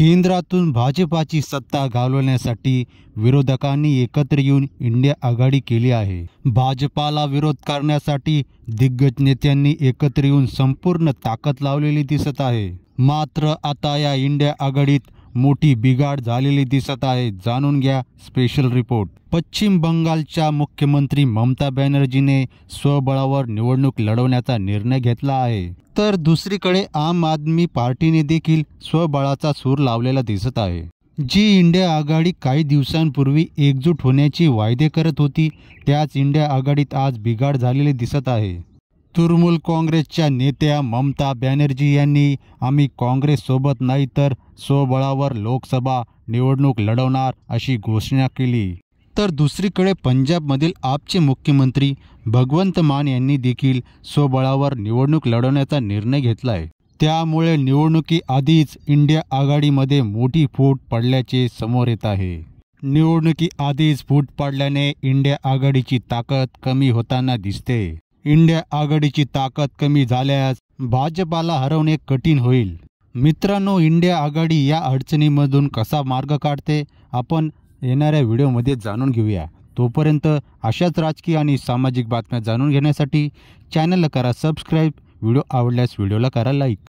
केंद्रातून भाजपाची सत्ता घालवण्यासाठी विरोधकांनी एकत्र येऊन इंडिया आघाडी केली आहे। भाजपाला विरोध करण्यासाठी दिग्गज नेत्यांनी एकत्र येऊन संपूर्ण ताकद लावलेली दिसत आहे। मात्र आता या इंडिया आघाडीत मोठी बिघाड झालेली दिसत आहे। जाणून घ्या स्पेशल रिपोर्ट। पश्चिम बंगालच्या मुख्यमंत्री ममता बॅनर्जीने स्वबळावर निवडणूक लढवण्याचा निर्णय घेतला आहे, तर दुसरीकडे आम आदमी पार्टीने देखील स्वबळाचा सूर लावलेला दिसत आहे। जी इंडिया आघाडी काही दिवसांपूर्वी एकजूट होण्याची वायदे करत होती, त्याच इंडिया आघाडीत आज बिघाड झालेले दिसत आहे। तृणमूल काँग्रेसच्या नेत्या ममता बॅनर्जी यांनी आम्ही काँग्रेस सोबत नाही तर स्वबळावर लोकसभा निवडणूक लढवणार अशी घोषणा केली। तर दुसरीकडे पंजाबमधील आपचे मुख्यमंत्री भगवंत मान यांनी देखील स्वबळावर निवडणूक लढवण्याचा निर्णय घेतलाय। त्यामुळे निवडणुकीआधीच इंडिया आघाडीमध्ये मोठी फूट पडल्याचे समोर येत आहे। निवडणुकीआधीच फूट पडल्याने इंडिया आघाडीची ताकद कमी होताना दिसते। इंडिया आघाडीची ताकद कमी झाल्यास भाजपाला हरवणे कठीण होईल। मित्रांनो, इंडिया आघाडी या अडचणीमधून कसा मार्ग काढते आपण येणाऱ्या व्हिडिओमध्ये जाणून घेऊया। तोपर्यंत अशाच राजकीय आणि सामाजिक बातम्या जाणून घेण्यासाठी चॅनलला करा सबस्क्राईब, व्हिडिओ आवडल्यास व्हिडिओला करा लाईक।